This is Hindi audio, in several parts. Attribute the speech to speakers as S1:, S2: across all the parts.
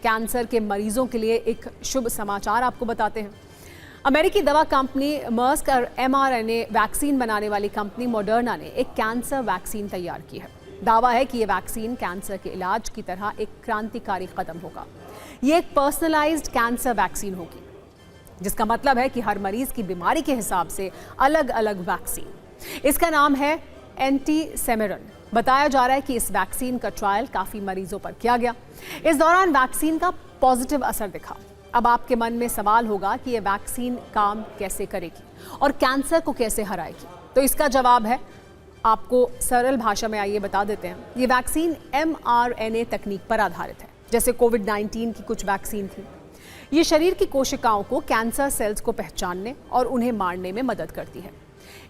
S1: कैंसर के मरीजों के लिए एक शुभ समाचार आपको बताते हैं। अमेरिकी दवा कंपनी मर्स्क और mRNA वैक्सीन बनाने वाली कंपनी मॉडर्ना ने एक कैंसर वैक्सीन तैयार की है। दावा है कि ये वैक्सीन कैंसर के इलाज की तरह एक क्रांतिकारी कदम होगा। ये एक पर्सनलाइज्ड कैंसर वैक्सीन होगी, जिसका मतलब है कि हर मरीज की बीमारी के हिसाब से अलग अलग वैक्सीन। इसका नाम है एंटीसेमेरन। बताया जा रहा है कि इस वैक्सीन का ट्रायल काफी मरीजों पर किया गया। इस दौरान वैक्सीन का पॉजिटिव असर दिखा। अब आपके मन में सवाल होगा कि यह वैक्सीन काम कैसे करेगी और कैंसर को कैसे हराएगी। तो इसका जवाब है, आपको सरल भाषा में आइए बता देते हैं। ये वैक्सीन mRNA तकनीक पर आधारित है, जैसे कोविड-19 की कुछ वैक्सीन थी। ये शरीर की कोशिकाओं को कैंसर सेल्स को पहचानने और उन्हें मारने में मदद करती है।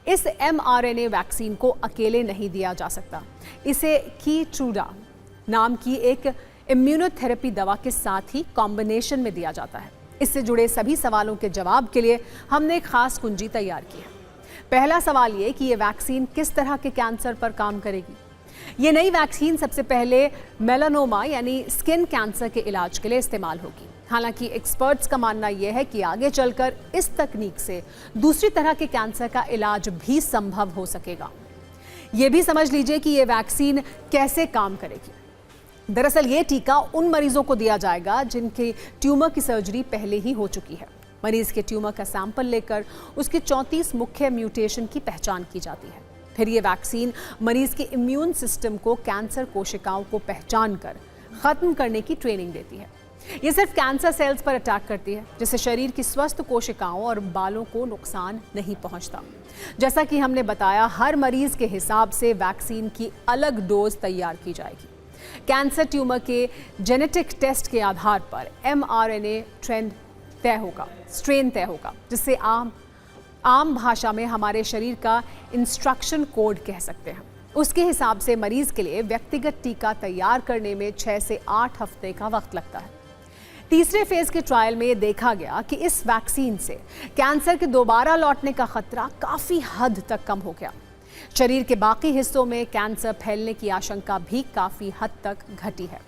S1: इस mRNA वैक्सीन को अकेले नहीं दिया जा सकता। इसे कीट्रूडा नाम की एक इम्यूनोथेरेपी दवा के साथ ही कॉम्बिनेशन में दिया जाता है। इससे जुड़े सभी सवालों के जवाब के लिए हमने एक खास कुंजी तैयार की है। पहला सवाल ये कि ये वैक्सीन किस तरह के कैंसर पर काम करेगी। ये नई वैक्सीन सबसे पहले मेलानोमा यानी स्किन कैंसर के इलाज के लिए इस्तेमाल होगी। हालांकि एक्सपर्ट्स का मानना यह है कि आगे चलकर इस तकनीक से दूसरी तरह के कैंसर का इलाज भी संभव हो सकेगा। ये भी समझ लीजिए कि ये वैक्सीन कैसे काम करेगी। दरअसल ये टीका उन मरीजों को दिया जाएगा जिनके ट्यूमर की सर्जरी पहले ही हो चुकी है। मरीज के ट्यूमर का सैंपल लेकर उसके 34 मुख्य म्यूटेशन की पहचान की जाती है। फिर ये वैक्सीन मरीज के इम्यून सिस्टम को कैंसर कोशिकाओं को पहचान कर खत्म करने की ट्रेनिंग देती है। ये सिर्फ कैंसर सेल्स पर अटैक करती है, जिससे शरीर की स्वस्थ कोशिकाओं और बालों को नुकसान नहीं पहुंचता। जैसा कि हमने बताया, हर मरीज के हिसाब से वैक्सीन की अलग डोज तैयार की जाएगी। कैंसर ट्यूमर के जेनेटिक टेस्ट के आधार पर mRNA स्ट्रेन तय होगा, जिससे आम भाषा में हमारे शरीर का इंस्ट्रक्शन कोड कह सकते हैं। उसके हिसाब से मरीज के लिए व्यक्तिगत टीका तैयार करने में 6 से 8 हफ्ते का वक्त लगता है। तीसरे फेज के ट्रायल में देखा गया कि इस वैक्सीन से कैंसर के दोबारा लौटने का खतरा काफी हद तक कम हो गया। शरीर के बाकी हिस्सों में कैंसर फैलने की आशंका भी काफी हद तक घटी है।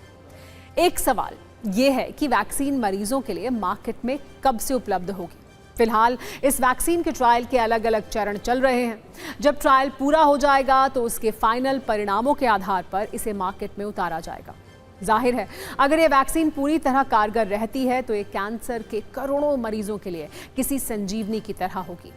S1: एक सवाल यह है कि वैक्सीन मरीजों के लिए मार्केट में कब से उपलब्ध होगी। फिलहाल इस वैक्सीन के ट्रायल के अलग अलग चरण चल रहे हैं। जब ट्रायल पूरा हो जाएगा तो उसके फाइनल परिणामों के आधार पर इसे मार्केट में उतारा जाएगा। जाहिर है, अगर ये वैक्सीन पूरी तरह कारगर रहती है तो ये कैंसर के करोड़ों मरीजों के लिए किसी संजीवनी की तरह होगी।